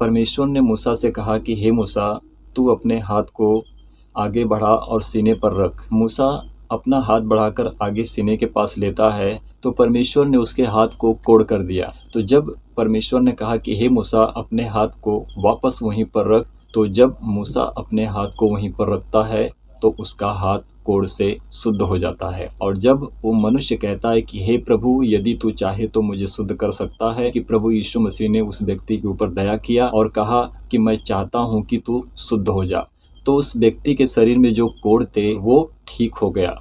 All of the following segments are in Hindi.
परमेश्वर ने मूसा से कहा कि हे मूसा, तू अपने हाथ को आगे बढ़ा और सीने पर रख। मूसा अपना हाथ बढ़ाकर आगे सीने के पास लेता है तो परमेश्वर ने उसके हाथ को कोड़ कर दिया। तो जब परमेश्वर ने कहा कि हे मूसा, अपने हाथ को वापस वहीं पर रख, तो जब मूसा अपने हाथ को वहीं पर रखता है तो उसका हाथ कोड़ से शुद्ध हो जाता है। और जब वो मनुष्य कहता है कि हे प्रभु, यदि तू चाहे तो मुझे शुद्ध कर सकता है, कि प्रभु यीशु मसीह ने उस व्यक्ति के ऊपर दया किया और कहा कि मैं चाहता हूँ कि तू शुद्ध हो जा, तो उस व्यक्ति के शरीर में जो कोड़ थे वो ठीक हो गया।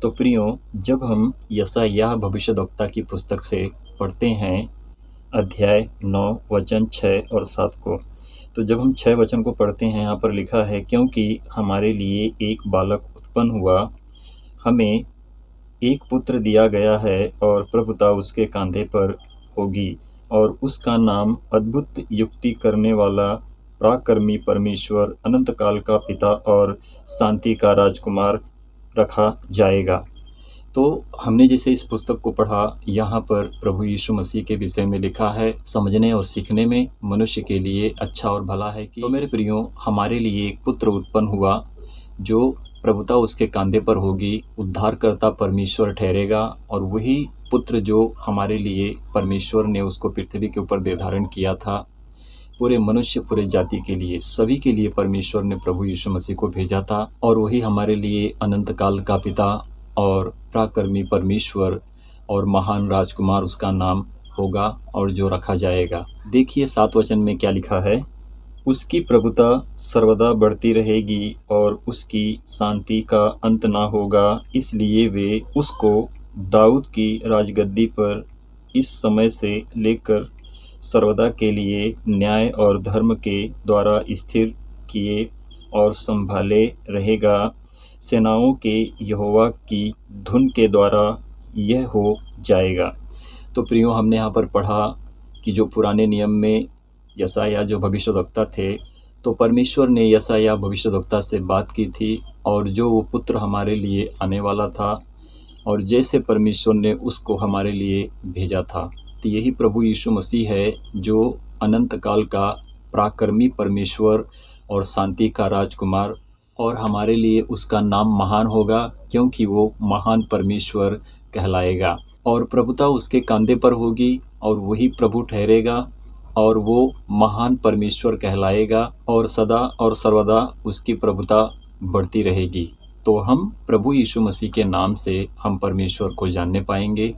तो प्रियो, जब हम यशायाह भविष्यद्वक्ता की पुस्तक से पढ़ते हैं अध्याय 9 वचन 6 और 7 को, तो जब हम 6 वचन को पढ़ते हैं, यहाँ पर लिखा है, क्योंकि हमारे लिए एक बालक उत्पन्न हुआ, हमें एक पुत्र दिया गया है और प्रभुता उसके कांधे पर होगी, और उसका नाम अद्भुत युक्ति करने वाला, पराक्रमी परमेश्वर, अनंत काल का पिता और शांति का राजकुमार रखा जाएगा। तो हमने जैसे इस पुस्तक को पढ़ा, यहाँ पर प्रभु यीशु मसीह के विषय में लिखा है। समझने और सीखने में मनुष्य के लिए अच्छा और भला है कि तो मेरे प्रियो, हमारे लिए एक पुत्र उत्पन्न हुआ जो प्रभुता उसके कांधे पर होगी, उद्धारकर्ता परमेश्वर ठहरेगा, और वही पुत्र जो हमारे लिए परमेश्वर ने उसको पृथ्वी के ऊपर दे धारण किया था, पूरे मनुष्य, पूरे जाति के लिए, सभी के लिए परमेश्वर ने प्रभु यीशु मसीह को भेजा था। और वही हमारे लिए अनंत काल का पिता और पराक्रमी परमेश्वर और महान राजकुमार उसका नाम होगा, और जो रखा जाएगा। देखिए 7 वचन में क्या लिखा है, उसकी प्रभुता सर्वदा बढ़ती रहेगी और उसकी शांति का अंत ना होगा, इसलिए वे उसको दाऊद की राजगद्दी पर इस समय से लेकर सर्वदा के लिए न्याय और धर्म के द्वारा स्थिर किए और संभाले रहेगा। सेनाओं के यहोवा की धुन के द्वारा यह हो जाएगा। तो प्रियो, हमने यहाँ पर पढ़ा कि जो पुराने नियम में यशायाह जो भविष्यद्वक्ता थे, तो परमेश्वर ने यशायाह भविष्यद्वक्ता से बात की थी, और जो वो पुत्र हमारे लिए आने वाला था, और जैसे परमेश्वर ने उसको हमारे लिए भेजा था, तो यही प्रभु यीशु मसीह है जो अनंत काल का पराक्रमी परमेश्वर और शांति का राजकुमार, और हमारे लिए उसका नाम महान होगा, क्योंकि वो महान परमेश्वर कहलाएगा। और प्रभुता उसके कांधे पर होगी, और वही प्रभु ठहरेगा, और वो महान परमेश्वर कहलाएगा, और सदा और सर्वदा उसकी प्रभुता बढ़ती रहेगी। तो हम प्रभु यीशु मसीह के नाम से हम परमेश्वर को जानने पाएंगे,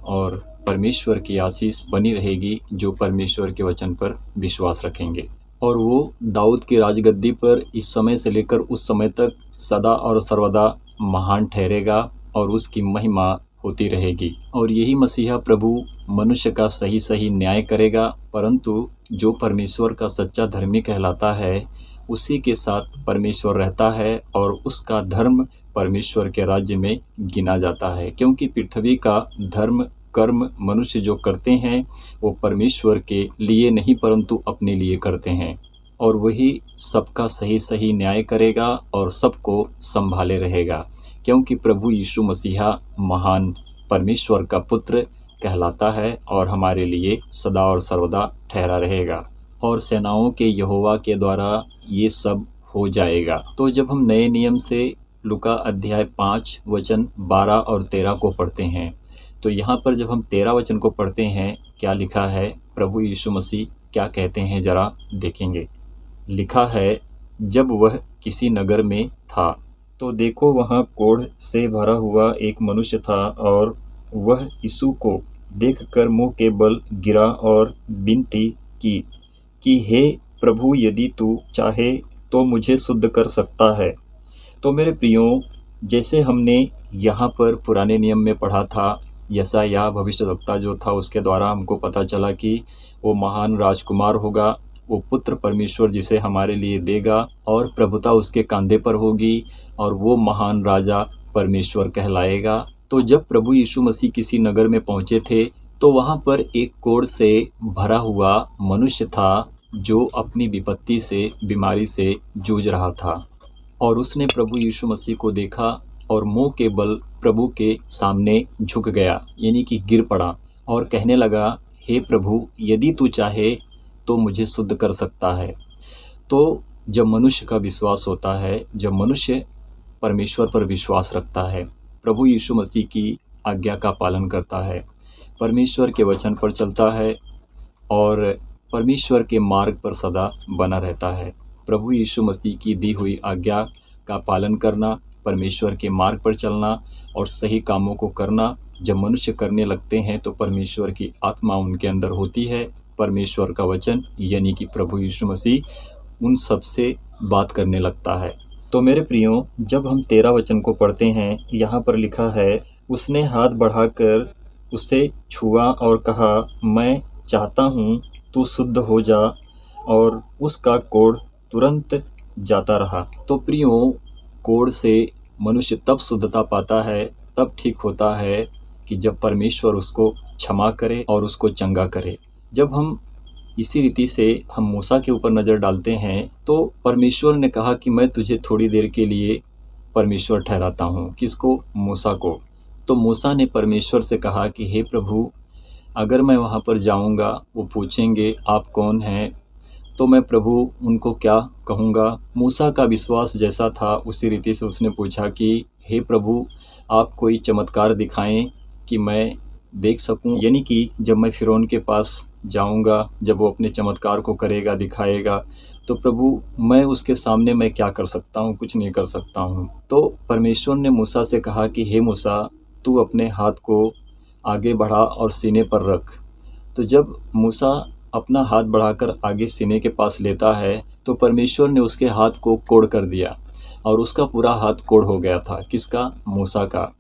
और परमेश्वर की आशीष बनी रहेगी जो परमेश्वर के वचन पर विश्वास रखेंगे। और वो दाऊद की राजगद्दी पर इस समय से लेकर उस समय तक सदा और सर्वदा महान ठहरेगा, और उसकी महिमा होती रहेगी। और यही मसीहा प्रभु मनुष्य का सही सही न्याय करेगा, परंतु जो परमेश्वर का सच्चा धर्मी कहलाता है, उसी के साथ परमेश्वर रहता है, और उसका धर्म परमेश्वर के राज्य में गिना जाता है। क्योंकि पृथ्वी का धर्म कर्म मनुष्य जो करते हैं वो परमेश्वर के लिए नहीं परंतु अपने लिए करते हैं, और वही सबका सही सही न्याय करेगा और सबको संभाले रहेगा, क्योंकि प्रभु यीशु मसीहा महान परमेश्वर का पुत्र कहलाता है और हमारे लिए सदा और सर्वदा ठहरा रहेगा। और सेनाओं के यहोवा के द्वारा ये सब हो जाएगा। तो जब हम नए नियम से लूका अध्याय 5 वचन 12 और 13 को पढ़ते हैं, तो यहाँ पर जब हम 13 वचन को पढ़ते हैं, क्या लिखा है, प्रभु यीशु मसीह क्या कहते हैं जरा देखेंगे। लिखा है, जब वह किसी नगर में था तो देखो वहाँ कोढ़ से भरा हुआ एक मनुष्य था, और वह यीशु को देखकर मुंह के बल गिरा और विनती की कि हे प्रभु, यदि तू चाहे तो मुझे शुद्ध कर सकता है। तो मेरे प्रियो, जैसे हमने यहाँ पर पुराने नियम में पढ़ा था, यशायाह भविष्यद्वक्ता जो था उसके द्वारा हमको पता चला कि वो महान राजकुमार होगा, वो पुत्र परमेश्वर जिसे हमारे लिए देगा, और प्रभुता उसके कांधे पर होगी, और वो महान राजा परमेश्वर कहलाएगा। तो जब प्रभु यीशु मसीह किसी नगर में पहुँचे थे, तो वहाँ पर एक कोढ़ से भरा हुआ मनुष्य था, जो अपनी विपत्ति से, बीमारी से जूझ रहा था। और उसने प्रभु यीशु मसीह को देखा और मुँह के बल प्रभु के सामने झुक गया, यानी कि गिर पड़ा और कहने लगा, हे प्रभु, यदि तू चाहे तो मुझे शुद्ध कर सकता है। तो जब मनुष्य का विश्वास होता है, जब मनुष्य परमेश्वर पर विश्वास रखता है, प्रभु यीशु मसीह की आज्ञा का पालन करता है, परमेश्वर के वचन पर चलता है और परमेश्वर के मार्ग पर सदा बना रहता है। प्रभु यीशु मसीह की दी हुई आज्ञा का पालन करना, परमेश्वर के मार्ग पर चलना और सही कामों को करना जब मनुष्य करने लगते हैं, तो परमेश्वर की आत्मा उनके अंदर होती है। परमेश्वर का वचन यानी कि प्रभु यीशु मसीह उन सब से बात करने लगता है। तो मेरे प्रियो, जब हम 13 वचन को पढ़ते हैं, यहाँ पर लिखा है, उसने हाथ बढ़ाकर उसे छुआ और कहा, मैं चाहता हूँ, तू शुद्ध हो जा। और उसका कोढ़ तुरंत जाता रहा। तो प्रियो, कोढ़ से मनुष्य तब शुद्धता पाता है, तब ठीक होता है कि जब परमेश्वर उसको क्षमा करे और उसको चंगा करे। जब हम इसी रीति से हम मूसा के ऊपर नज़र डालते हैं, तो परमेश्वर ने कहा कि मैं तुझे थोड़ी देर के लिए परमेश्वर ठहराता हूँ। किसको? मूसा को। तो मूसा ने परमेश्वर से कहा कि हे प्रभु, अगर मैं वहाँ पर जाऊँगा, वो पूछेंगे आप कौन हैं, तो मैं प्रभु उनको क्या कहूँगा? मूसा का विश्वास जैसा था, उसी रीति से उसने पूछा कि हे प्रभु, आप कोई चमत्कार दिखाएं कि मैं देख सकूं। यानी कि जब मैं फ़िरौन के पास जाऊंगा, जब वो अपने चमत्कार को करेगा, दिखाएगा, तो प्रभु मैं उसके सामने मैं क्या कर सकता हूँ? कुछ नहीं कर सकता हूँ। तो परमेश्वर ने मूसा से कहा कि हे मूसा, तू अपने हाथ को आगे बढ़ा और सीने पर रख। तो जब मूसा अपना हाथ बढ़ाकर आगे सीने के पास लेता है, तो परमेश्वर ने उसके हाथ को कोढ़ कर दिया और उसका पूरा हाथ कोढ़ हो गया था। किसका? मूसा का।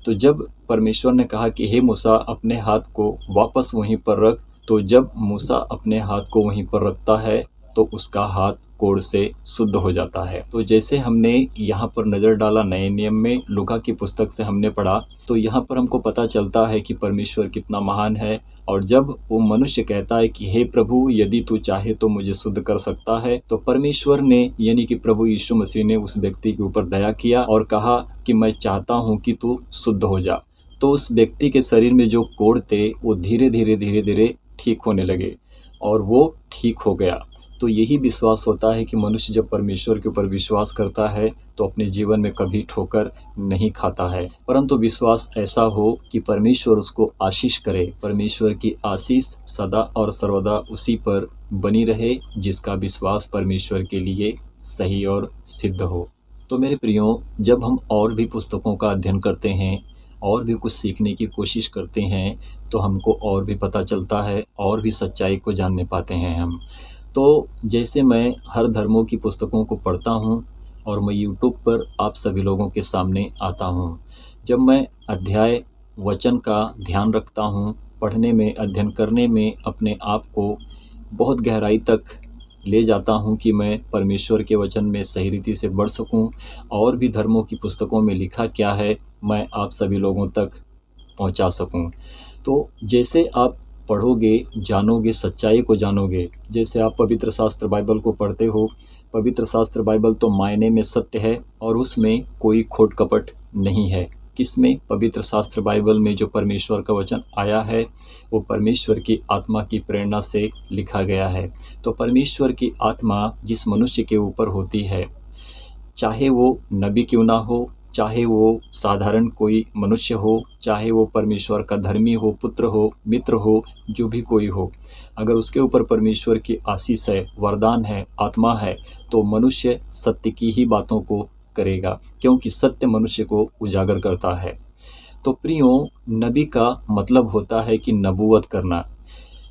तो जब परमेश्वर ने कहा कि हे मूसा, अपने हाथ को वापस वहीं पर रख, तो जब मूसा अपने हाथ को वहीं पर रखता है, तो उसका हाथ कोढ़ से शुद्ध हो जाता है। तो जैसे हमने यहाँ पर नज़र डाला नए नियम में, लूका की पुस्तक से हमने पढ़ा, तो यहाँ पर हमको पता चलता है कि परमेश्वर कितना महान है। और जब वो मनुष्य कहता है कि हे प्रभु, यदि तू चाहे तो मुझे शुद्ध कर सकता है, तो परमेश्वर ने यानी कि प्रभु यीशु मसीह ने उस व्यक्ति के ऊपर दया किया और कहा कि मैं चाहता हूँ कि तू शुद्ध हो जा। तो उस व्यक्ति के शरीर में जो कोढ़ थे, वो धीरे धीरे ठीक होने लगे और वो ठीक हो गया। तो यही विश्वास होता है कि मनुष्य जब परमेश्वर के ऊपर विश्वास करता है, तो अपने जीवन में कभी ठोकर नहीं खाता है, परंतु विश्वास ऐसा हो कि परमेश्वर उसको आशीष करे। परमेश्वर की आशीष सदा और सर्वदा उसी पर बनी रहे, जिसका विश्वास परमेश्वर के लिए सही और सिद्ध हो। तो मेरे प्रियो, जब हम और भी पुस्तकों का अध्ययन करते हैं और भी कुछ सीखने की कोशिश करते हैं, तो हमको और भी पता चलता है और भी सच्चाई को जानने पाते हैं हम। तो जैसे मैं हर धर्मों की पुस्तकों को पढ़ता हूँ और मैं यूट्यूब पर आप सभी लोगों के सामने आता हूँ, जब मैं अध्याय वचन का ध्यान रखता हूँ, पढ़ने में, अध्ययन करने में अपने आप को बहुत गहराई तक ले जाता हूँ कि मैं परमेश्वर के वचन में सही रीति से बढ़ सकूँ और भी धर्मों की पुस्तकों में लिखा क्या है मैं आप सभी लोगों तक पहुँचा सकूँ। तो जैसे आप पढ़ोगे, जानोगे, सच्चाई को जानोगे, जैसे आप पवित्र शास्त्र बाइबल को पढ़ते हो, पवित्र शास्त्र बाइबल तो मायने में सत्य है और उसमें कोई खोट कपट नहीं है। किसमें? पवित्र शास्त्र बाइबल में जो परमेश्वर का वचन आया है, वो परमेश्वर की आत्मा की प्रेरणा से लिखा गया है। तो परमेश्वर की आत्मा जिस मनुष्य के ऊपर होती है, चाहे वो नबी क्यों ना हो, चाहे वो साधारण कोई मनुष्य हो, चाहे वो परमेश्वर का धर्मी हो, पुत्र हो, मित्र हो, जो भी कोई हो, अगर उसके ऊपर परमेश्वर की आशीष है, वरदान है, आत्मा है, तो मनुष्य सत्य की ही बातों को करेगा, क्योंकि सत्य मनुष्य को उजागर करता है। तो प्रियो, नबी का मतलब होता है कि नबूवत करना।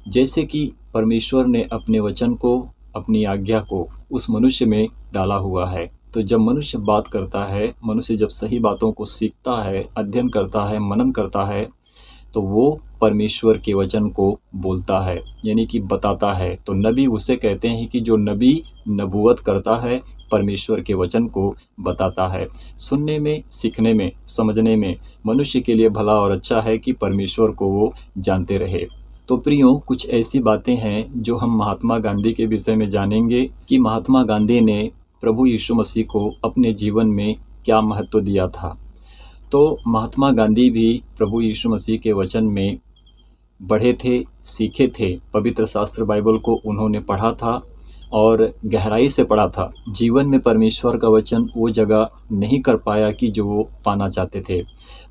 जैसे कि परमेश्वर ने अपने वचन को, अपनी आज्ञा को उस मनुष्य में डाला हुआ है, तो जब मनुष्य बात करता है, मनुष्य जब सही बातों को सीखता है, अध्ययन करता है, मनन करता है, तो वो परमेश्वर के वचन को बोलता है, यानी कि बताता है। तो नबी उसे कहते हैं कि जो नबी नबूवत करता है, परमेश्वर के वचन को बताता है। सुनने में, सीखने में, समझने में मनुष्य के लिए भला और अच्छा है कि परमेश्वर को वो जानते रहे। तो प्रियो, कुछ ऐसी बातें हैं जो हम महात्मा गांधी के विषय में जानेंगे कि महात्मा गांधी ने प्रभु यीशु मसीह को अपने जीवन में क्या महत्व दिया था। तो महात्मा गांधी भी प्रभु यीशु मसीह के वचन में बढ़े थे, सीखे थे। पवित्र शास्त्र बाइबल को उन्होंने पढ़ा था और गहराई से पढ़ा था। जीवन में परमेश्वर का वचन वो जगह नहीं कर पाया कि जो वो पाना चाहते थे,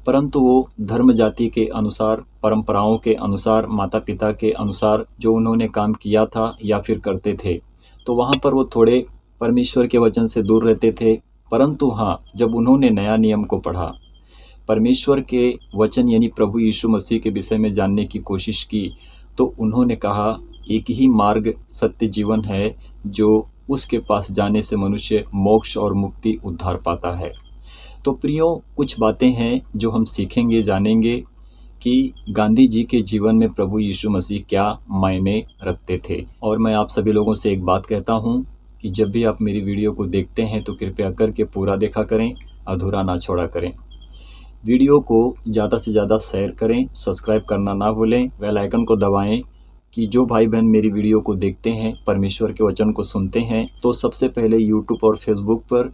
परंतु वो धर्म जाति के अनुसार, परंपराओं के अनुसार, माता पिता के अनुसार जो उन्होंने काम किया था या फिर करते थे, तो वहाँ पर वो थोड़े परमेश्वर के वचन से दूर रहते थे। परंतु हाँ, जब उन्होंने नया नियम को पढ़ा, परमेश्वर के वचन यानी प्रभु यीशु मसीह के विषय में जानने की कोशिश की, तो उन्होंने कहा एक ही मार्ग सत्य जीवन है जो उसके पास जाने से मनुष्य मोक्ष और मुक्ति उद्धार पाता है। तो प्रियो, कुछ बातें हैं जो हम सीखेंगे, जानेंगे कि गांधी जी के जीवन में प्रभु यीशु मसीह क्या मायने रखते थे। और मैं आप सभी लोगों से एक बात कहता हूँ कि जब भी आप मेरी वीडियो को देखते हैं तो कृपया करके पूरा देखा करें, अधूरा ना छोड़ा करें। वीडियो को ज़्यादा से ज़्यादा शेयर करें, सब्सक्राइब करना ना भूलें, बेल आइकन को दबाएं कि जो भाई बहन मेरी वीडियो को देखते हैं, परमेश्वर के वचन को सुनते हैं, तो सबसे पहले यूट्यूब और फेसबुक पर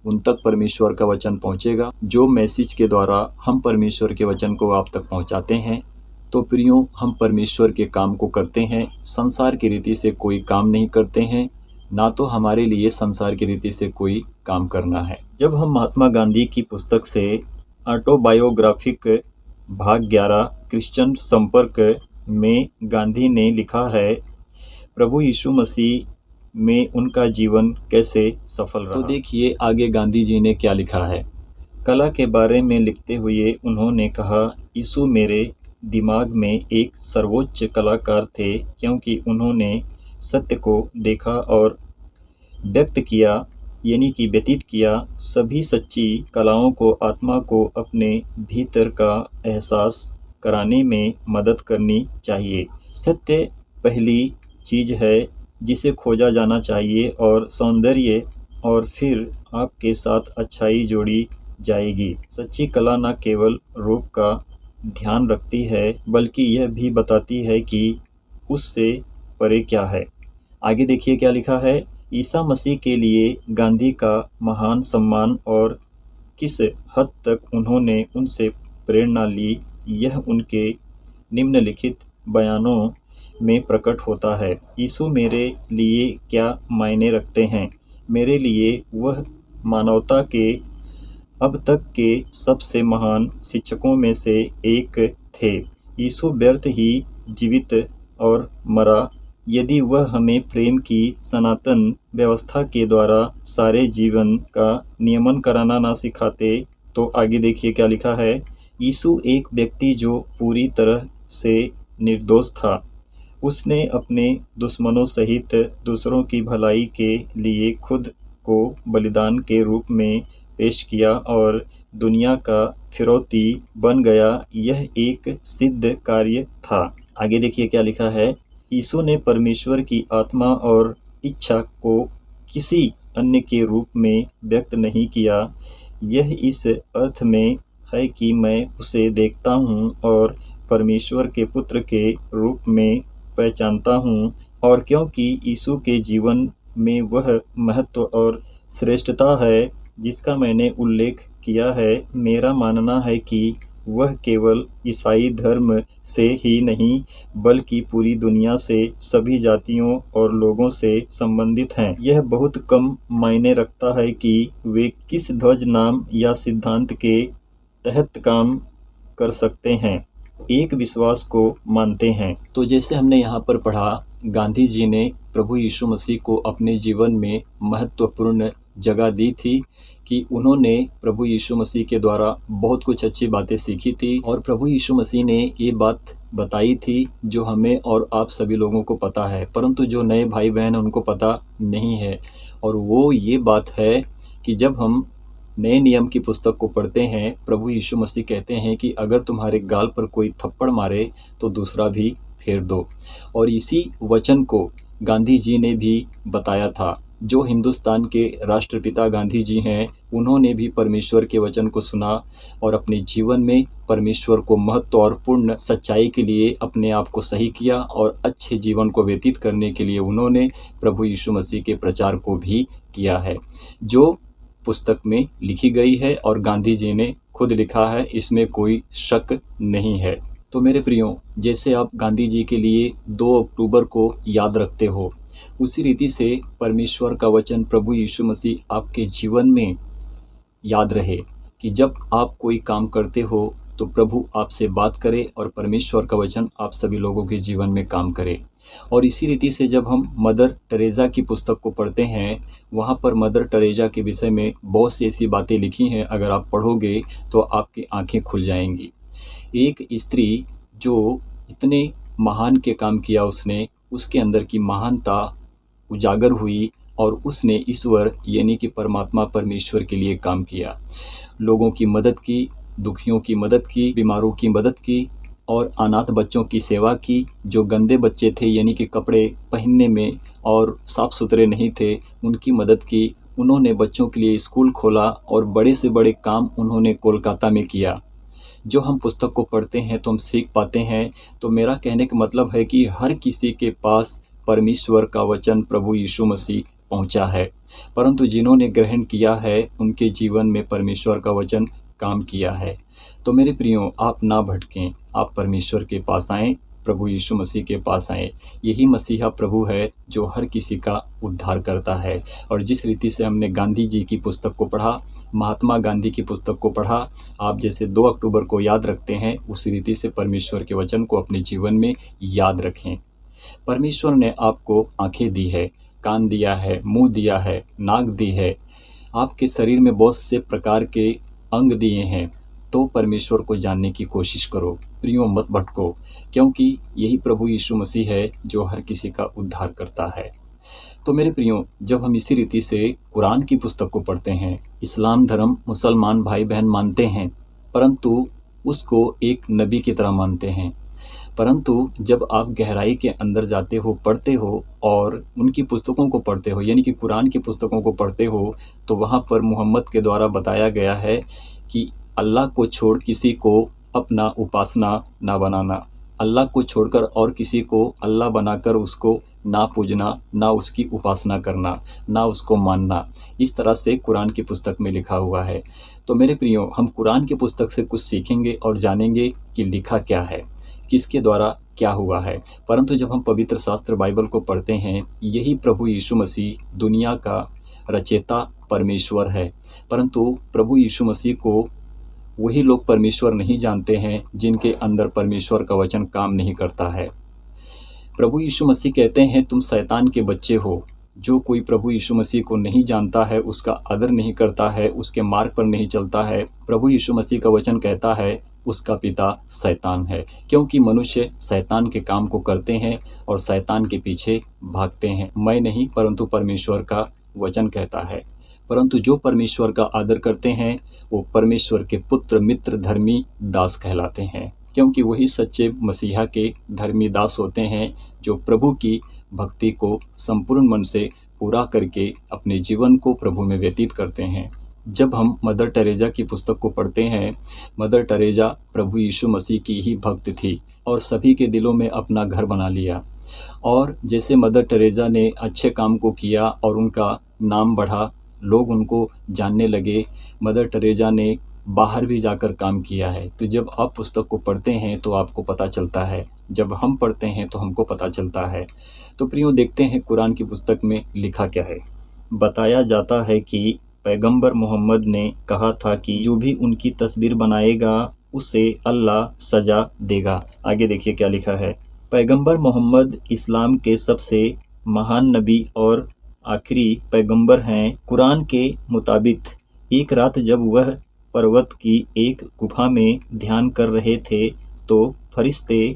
उन तक परमेश्वर का वचन पहुंचेगा, जो मैसेज के द्वारा हम परमेश्वर के वचन को आप तक पहुंचाते हैं। तो प्रियो, हम परमेश्वर के काम को करते हैं, संसार की रीति से कोई काम नहीं करते हैं, ना तो हमारे लिए संसार की रीति से कोई काम करना है। जब हम महात्मा गांधी की पुस्तक से ऑटोबायोग्राफिक भाग 11 क्रिश्चियन संपर्क में गांधी ने लिखा है प्रभु यीशु मसीह में उनका जीवन कैसे सफल रहा। तो देखिए आगे गांधी जी ने क्या लिखा है। कला के बारे में लिखते हुए उन्होंने कहा, यीशु मेरे दिमाग में एक सर्वोच्च कलाकार थे, क्योंकि उन्होंने सत्य को देखा और व्यक्त किया, यानी कि व्यतीत किया। सभी सच्ची कलाओं को आत्मा को अपने भीतर का एहसास कराने में मदद करनी चाहिए। सत्य पहली चीज़ है जिसे खोजा जाना चाहिए और सौंदर्य और फिर आपके साथ अच्छाई जोड़ी जाएगी। सच्ची कला न केवल रूप का ध्यान रखती है, बल्कि यह भी बताती है कि उससे परे क्या है। आगे देखिए क्या लिखा है। ईसा मसीह के लिए गांधी का महान सम्मान और किस हद तक उन्होंने उनसे प्रेरणा ली, यह उनके निम्नलिखित बयानों में प्रकट होता है। यीशु मेरे लिए क्या मायने रखते हैं? मेरे लिए वह मानवता के अब तक के सबसे महान शिक्षकों में से एक थे। यीशु व्यर्थ ही जीवित और मरा यदि वह हमें प्रेम की सनातन व्यवस्था के द्वारा सारे जीवन का नियमन कराना ना सिखाते। तो आगे देखिए क्या लिखा है। यीशु एक व्यक्ति जो पूरी तरह से निर्दोष था। उसने अपने दुश्मनों सहित दूसरों की भलाई के लिए खुद को बलिदान के रूप में पेश किया और दुनिया का फिरौती बन गया। यह एक सिद्ध कार्य था। आगे देखिए क्या लिखा है। यीशु ने परमेश्वर की आत्मा और इच्छा को किसी अन्य के रूप में व्यक्त नहीं किया। यह इस अर्थ में है कि मैं उसे देखता हूँ और परमेश्वर के पुत्र के रूप में पहचानता हूँ। और क्योंकि यीशु के जीवन में वह महत्व और श्रेष्ठता है जिसका मैंने उल्लेख किया है, मेरा मानना है कि वह केवल ईसाई धर्म से ही नहीं बल्कि पूरी दुनिया से सभी जातियों और लोगों से संबंधित हैं। यह बहुत कम मायने रखता है कि वे किस ध्वज नाम या सिद्धांत के तहत काम कर सकते हैं, एक विश्वास को मानते हैं। तो जैसे हमने यहाँ पर पढ़ा, गांधी जी ने प्रभु यीशु मसीह को अपने जीवन में महत्वपूर्ण जगह दी थी कि उन्होंने प्रभु यीशु मसीह के द्वारा बहुत कुछ अच्छी बातें सीखी थी और प्रभु यीशु मसीह ने ये बात बताई थी जो हमें और आप सभी लोगों को पता है, परंतु जो नए भाई बहन उनको पता नहीं है। और वो ये बात है कि जब हम नए नियम की पुस्तक को पढ़ते हैं, प्रभु यीशु मसीह कहते हैं कि अगर तुम्हारे गाल पर कोई थप्पड़ मारे तो दूसरा भी फेर दो। और इसी वचन को गांधी जी ने भी बताया था। जो हिंदुस्तान के राष्ट्रपिता गांधी जी हैं, उन्होंने भी परमेश्वर के वचन को सुना और अपने जीवन में परमेश्वर को महत्व और पूर्ण सच्चाई के लिए अपने आप को सही किया और अच्छे जीवन को व्यतीत करने के लिए उन्होंने प्रभु यीशु मसीह के प्रचार को भी किया है, जो पुस्तक में लिखी गई है और गांधी जी ने खुद लिखा है, इसमें कोई शक नहीं है। तो मेरे प्रियो, जैसे आप गांधी जी के लिए 2 अक्टूबर को याद रखते हो, उसी रीति से परमेश्वर का वचन प्रभु यीशु मसीह आपके जीवन में याद रहे कि जब आप कोई काम करते हो तो प्रभु आपसे बात करे और परमेश्वर का वचन आप सभी लोगों के जीवन में काम करे। और इसी रीति से जब हम मदर टेरेसा की पुस्तक को पढ़ते हैं, वहाँ पर मदर टेरेसा के विषय में बहुत सी ऐसी बातें लिखी हैं, अगर आप पढ़ोगे तो आपकी आंखें खुल जाएंगी। एक स्त्री जो इतने महान के काम किया उसने, उसके अंदर की महानता उजागर हुई और उसने ईश्वर यानी कि परमात्मा परमेश्वर के लिए काम किया। लोगों की मदद की, दुखियों की मदद की, बीमारों की मदद की और अनाथ बच्चों की सेवा की। जो गंदे बच्चे थे यानी कि कपड़े पहनने में और साफ सुथरे नहीं थे, उनकी मदद की। उन्होंने बच्चों के लिए स्कूल खोला और बड़े से बड़े काम उन्होंने कोलकाता में किया। जो हम पुस्तक को पढ़ते हैं तो हम सीख पाते हैं। तो मेरा कहने का मतलब है कि हर किसी के पास परमेश्वर का वचन प्रभु यीशु मसीह पहुंचा है, परंतु जिन्होंने ग्रहण किया है उनके जीवन में परमेश्वर का वचन काम किया है। तो मेरे प्रियो, आप ना भटकें, आप परमेश्वर के पास आएँ, प्रभु यीशु मसीह के पास आएँ। यही मसीहा प्रभु है जो हर किसी का उद्धार करता है। और जिस रीति से हमने गांधी जी की पुस्तक को पढ़ा, महात्मा गांधी की पुस्तक को पढ़ा, आप जैसे 2 अक्टूबर को याद रखते हैं, उसी रीति से परमेश्वर के वचन को अपने जीवन में याद रखें। परमेश्वर ने आपको आंखें दी है, कान दिया है, मुंह दिया है, नाक दी है, आपके शरीर में बहुत से प्रकार के अंग दिए हैं। तो परमेश्वर को जानने की कोशिश करो, प्रियो मत भटको, क्योंकि यही प्रभु यीशु मसीह है जो हर किसी का उद्धार करता है। तो मेरे प्रियो, जब हम इसी रीति से कुरान की पुस्तक को पढ़ते हैं, इस्लाम धर्म मुसलमान भाई बहन मानते हैं, परंतु उसको एक नबी की तरह मानते हैं। परंतु जब आप गहराई के अंदर जाते हो, पढ़ते हो और उनकी पुस्तकों को पढ़ते हो, यानी कि कुरान की पुस्तकों को पढ़ते हो, तो वहाँ पर मोहम्मद के द्वारा बताया गया है कि अल्लाह को छोड़ किसी को अपना उपासना ना बनाना, अल्लाह को छोड़कर और किसी को अल्लाह बनाकर उसको ना पूजना, ना उसकी उपासना करना, ना उसको मानना। इस तरह से कुरान की पुस्तक में लिखा हुआ है। तो मेरे प्रियो, हम कुरान की पुस्तक से कुछ सीखेंगे और जानेंगे कि लिखा क्या है, किसके द्वारा क्या हुआ है। परंतु जब हम पवित्र शास्त्र बाइबल को पढ़ते हैं, यही प्रभु यीशु मसीह दुनिया का रचयिता परमेश्वर है। परंतु प्रभु यीशु मसीह को वही लोग परमेश्वर नहीं जानते हैं जिनके अंदर परमेश्वर का वचन काम नहीं करता है। प्रभु यीशु मसीह कहते हैं, तुम शैतान के बच्चे हो। जो कोई प्रभु यीशु मसीह को नहीं जानता है, उसका आदर नहीं करता है, उसके मार्ग पर नहीं चलता है, प्रभु यीशु मसीह का वचन कहता है उसका पिता शैतान है। क्योंकि मनुष्य शैतान के काम को करते हैं और शैतान के पीछे भागते हैं। मैं नहीं, परंतु परमेश्वर का वचन कहता है। परंतु जो परमेश्वर का आदर करते हैं, वो परमेश्वर के पुत्र, मित्र, धर्मी दास कहलाते हैं। क्योंकि वही सच्चे मसीहा के धर्मी दास होते हैं जो प्रभु की भक्ति को संपूर्ण मन से पूरा करके अपने जीवन को प्रभु में व्यतीत करते हैं। जब हम मदर टेरेसा की पुस्तक को पढ़ते हैं, मदर टेरेसा प्रभु यीशु मसीह की ही भक्त थी और सभी के दिलों में अपना घर बना लिया। और जैसे मदर टेरेसा ने अच्छे काम को किया और उनका नाम बढ़ा, लोग उनको जानने लगे, मदर टेरेसा ने बाहर भी जाकर काम किया है। तो जब आप पुस्तक को पढ़ते हैं तो आपको पता चलता है, जब हम पढ़ते हैं तो हमको पता चलता है। तो प्रियो, देखते हैं कुरान की पुस्तक में लिखा क्या है। बताया जाता है कि पैगंबर मोहम्मद ने कहा था कि जो भी उनकी तस्वीर बनाएगा उसे अल्लाह सजा देगा। आगे देखिए क्या लिखा है। पैगंबर मोहम्मद इस्लाम के सबसे महान नबी और आखिरी पैगंबर हैं। कुरान के मुताबिक एक रात जब वह पर्वत की एक गुफा में ध्यान कर रहे थे तो फरिश्ते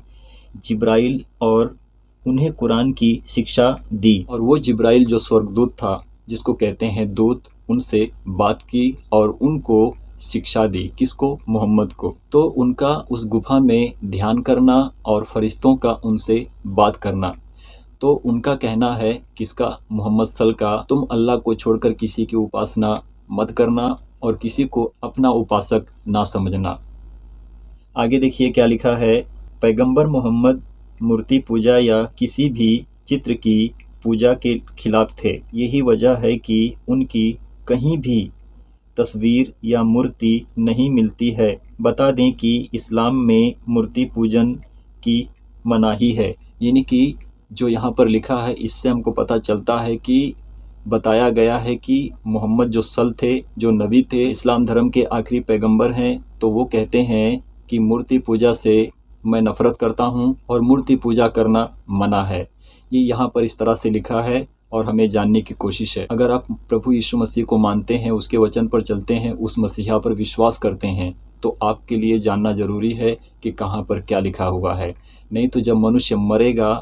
जिब्राइल और उन्हें कुरान की शिक्षा दी। और वो जिब्राइल जो स्वर्गदूत था, जिसको कहते हैं दूत, उनसे बात की और उनको शिक्षा दी। किसको? मोहम्मद को। तो उनका उस गुफा में ध्यान करना और फरिश्तों का उनसे बात करना। तो उनका कहना है, किसका? मोहम्मद सल का, तुम अल्लाह को छोड़कर किसी की उपासना मत करना और किसी को अपना उपासक ना समझना। आगे देखिए क्या लिखा है। पैगंबर मोहम्मद मूर्ति पूजा या किसी भी चित्र की पूजा के खिलाफ थे। यही वजह है कि उनकी कहीं भी तस्वीर या मूर्ति नहीं मिलती है। बता दें कि इस्लाम में मूर्ति पूजन की मनाही है। यानी कि जो यहाँ पर लिखा है, इससे हमको पता चलता है कि बताया गया है कि मोहम्मद जो सल थे, जो नबी थे, इस्लाम धर्म के आखिरी पैगंबर हैं, तो वो कहते हैं कि मूर्ति पूजा से मैं नफ़रत करता हूँ और मूर्ति पूजा करना मना है। ये यहाँ पर इस तरह से लिखा है और हमें जानने की कोशिश है। अगर आप प्रभु यीशु मसीह को मानते हैं, उसके वचन पर चलते हैं, उस मसीहा पर विश्वास करते हैं, तो आपके लिए जानना ज़रूरी है कि कहाँ पर क्या लिखा हुआ है। नहीं तो जब मनुष्य मरेगा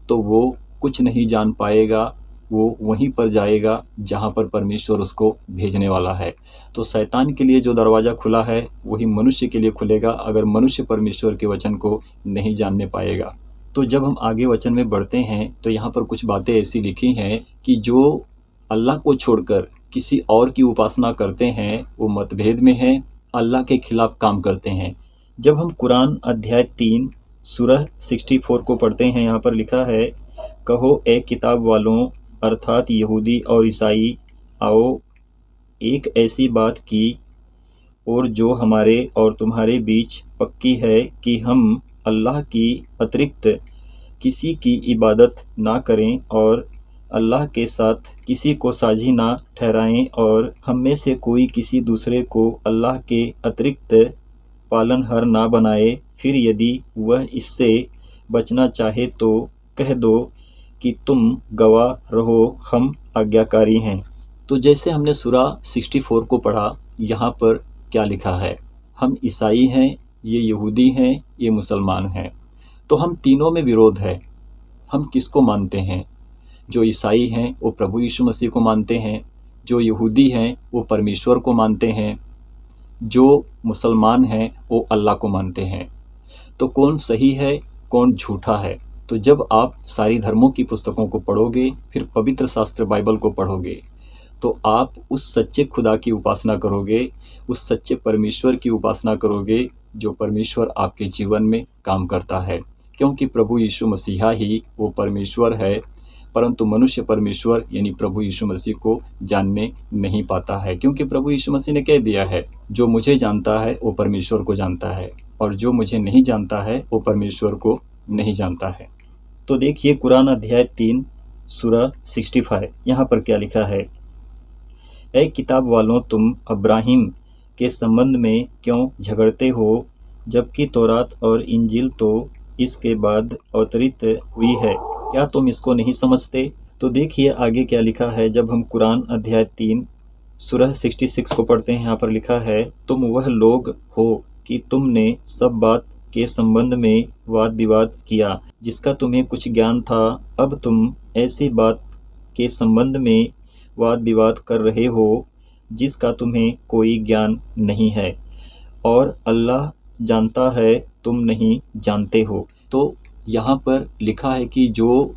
तो वो कुछ नहीं जान पाएगा, वो वहीं पर जाएगा जहाँ पर परमेश्वर उसको भेजने वाला है। तो शैतान के लिए जो दरवाज़ा खुला है वही मनुष्य के लिए खुलेगा, अगर मनुष्य परमेश्वर के वचन को नहीं जानने पाएगा। तो जब हम आगे वचन में बढ़ते हैं तो यहाँ पर कुछ बातें ऐसी लिखी हैं कि जो अल्लाह को छोड़कर किसी और की उपासना करते हैं वो मतभेद में हैं, अल्लाह के खिलाफ काम करते हैं। जब हम कुरान अध्याय 3 सूरह 64 को पढ़ते हैं, यहाँ पर लिखा है, कहो ए किताब वालों अर्थात यहूदी और ईसाई, आओ एक ऐसी बात की और जो हमारे और तुम्हारे बीच पक्की है कि हम अल्लाह की अतिरिक्त किसी की इबादत ना करें और अल्लाह के साथ किसी को साझी ना ठहराएं और हम में से कोई किसी दूसरे को अल्लाह के अतिरिक्त पालनहार ना बनाए। फिर यदि वह इससे बचना चाहे तो कह दो कि तुम गवाह रहो, हम आज्ञाकारी हैं। तो जैसे हमने सूरा 64 को पढ़ा, यहाँ पर क्या लिखा है? हम ईसाई हैं, ये यहूदी हैं, ये मुसलमान हैं। तो हम तीनों में विरोध है। हम किसको मानते हैं? जो ईसाई हैं वो प्रभु यीशु मसीह को मानते हैं, जो यहूदी हैं वो परमेश्वर को मानते हैं, जो मुसलमान हैं वो अल्लाह को मानते हैं। तो कौन सही है, कौन झूठा है? तो जब आप सारी धर्मों की पुस्तकों को पढ़ोगे, फिर पवित्र शास्त्र बाइबल को पढ़ोगे, तो आप उस सच्चे खुदा की उपासना करोगे, उस सच्चे परमेश्वर की उपासना करोगे जो परमेश्वर आपके जीवन में काम करता है। क्योंकि प्रभु यीशु मसीहा ही वो परमेश्वर है, परंतु मनुष्य परमेश्वर यानी प्रभु यीशु मसीह को जानने नहीं पाता है। क्योंकि प्रभु यीशु मसीह ने कह दिया है, जो मुझे जानता है वो परमेश्वर को जानता है और जो मुझे नहीं जानता है वो परमेश्वर को नहीं जानता है। तो देखिए कुरान अध्याय 3 सूरह 65, यहाँ पर क्या लिखा है। ऐ किताब वालों, तुम अब्राहिम के संबंध में क्यों झगड़ते हो, जबकि तौरात और इंजील तो इसके बाद अवतरित हुई है। क्या तुम इसको नहीं समझते? तो देखिए आगे क्या लिखा है। जब हम कुरान अध्याय 3 सूरह 66 को पढ़ते हैं, यहाँ पर लिखा है, तुम वह लोग हो कि तुमने सब बात के संबंध में वाद विवाद किया जिसका तुम्हें कुछ ज्ञान था। अब तुम ऐसी बात के संबंध में वाद विवाद कर रहे हो जिसका तुम्हें कोई ज्ञान नहीं है और अल्लाह जानता है, तुम नहीं जानते हो। तो यहाँ पर लिखा है कि जो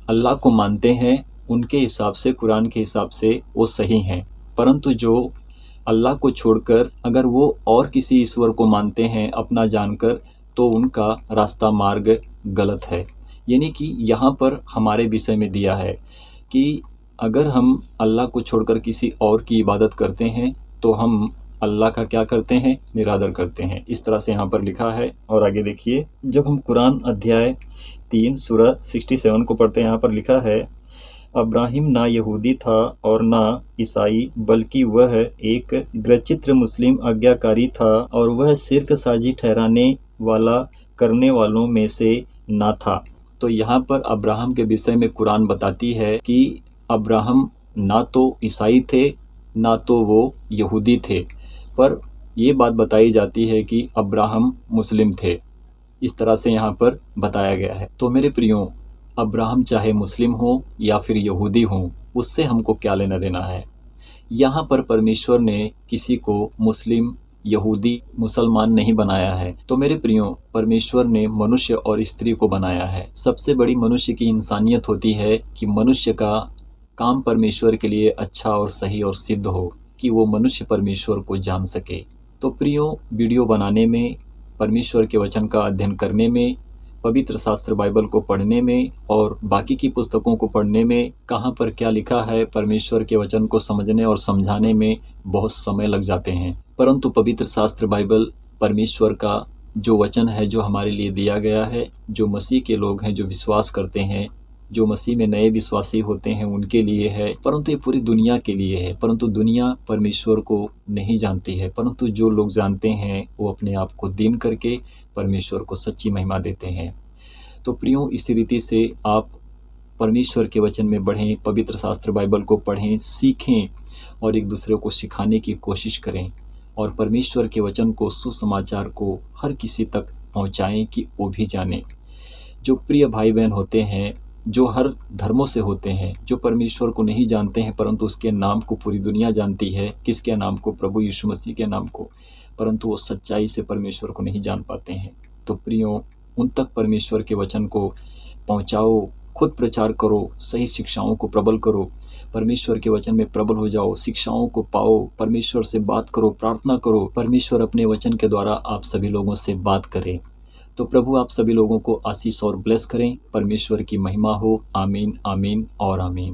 अल्लाह को मानते हैं उनके हिसाब से, कुरान के हिसाब से वो सही हैं, परंतु जो अल्लाह को छोड़कर अगर वो और किसी ईश्वर को मानते हैं अपना जानकर, तो उनका रास्ता मार्ग गलत है। यानी कि यहाँ पर हमारे विषय में दिया है कि अगर हम अल्लाह को छोड़कर किसी और की इबादत करते हैं तो हम अल्लाह का क्या करते हैं? निरादर करते हैं। इस तरह से यहाँ पर लिखा है। और आगे देखिए, जब हम कुरान अध्याय 3 सूरह 67 को पढ़ते हैं, यहाँ पर लिखा है, अब्राहिम ना यहूदी था और ना ईसाई, बल्कि वह एक गृहचित्र मुस्लिम आज्ञाकारी था और वह शिर्क साजी ठहराने वाला करने वालों में से ना था। तो यहाँ पर अब्राहम के विषय में कुरान बताती है कि अब्राहम ना तो ईसाई थे ना तो वो यहूदी थे, पर ये बात बताई जाती है कि अब्राहम मुस्लिम थे। इस तरह से यहाँ पर बताया गया है। तो मेरे प्रियो, अब्राहम चाहे मुस्लिम हो या फिर यहूदी हो, उससे हमको क्या लेना देना है? यहाँ पर परमेश्वर ने किसी को मुस्लिम, यहूदी, मुसलमान नहीं बनाया है। तो मेरे प्रियो, परमेश्वर ने मनुष्य और स्त्री को बनाया है। सबसे बड़ी मनुष्य की इंसानियत होती है कि मनुष्य का काम परमेश्वर के लिए अच्छा और सही और सिद्ध हो, कि वो मनुष्य परमेश्वर को जान सके। तो प्रियो, वीडियो बनाने में, परमेश्वर के वचन का अध्ययन करने में, पवित्र शास्त्र बाइबल को पढ़ने में और बाकी की पुस्तकों को पढ़ने में, कहाँ पर क्या लिखा है, परमेश्वर के वचन को समझने और समझाने में बहुत समय लग जाते हैं। परंतु पवित्र शास्त्र बाइबल परमेश्वर का जो वचन है, जो हमारे लिए दिया गया है, जो मसीह के लोग हैं, जो विश्वास करते हैं, जो मसीह में नए विश्वासी होते हैं, उनके लिए है, परंतु ये पूरी दुनिया के लिए है। परंतु दुनिया परमेश्वर को नहीं जानती है, परंतु जो लोग जानते हैं वो अपने आप को दीन करके परमेश्वर को सच्ची महिमा देते हैं। तो प्रियो, इसी रीति से आप परमेश्वर के वचन में बढ़ें, पवित्र शास्त्र बाइबल को पढ़ें, सीखें और एक दूसरे को सिखाने की कोशिश करें और परमेश्वर के वचन को, सुसमाचार को हर किसी तक पहुंचाएं कि वो भी जाने। जो प्रिय भाई बहन होते हैं, जो हर धर्मों से होते हैं, जो परमेश्वर को नहीं जानते हैं परंतु उसके नाम को पूरी दुनिया जानती है, किसके नाम को? प्रभु यीशु मसीह के नाम को, परंतु वो सच्चाई से परमेश्वर को नहीं जान पाते हैं। तो प्रियो, उन तक परमेश्वर के वचन को पहुंचाओ, खुद प्रचार करो, सही शिक्षाओं को प्रबल करो, परमेश्वर के वचन में प्रबल हो जाओ, शिक्षाओं को पाओ, परमेश्वर से बात करो, प्रार्थना करो, परमेश्वर अपने वचन के द्वारा आप सभी लोगों से बात करें। तो प्रभु आप सभी लोगों को आशीष और ब्लेस करें। परमेश्वर की महिमा हो। आमीन, आमीन और आमीन।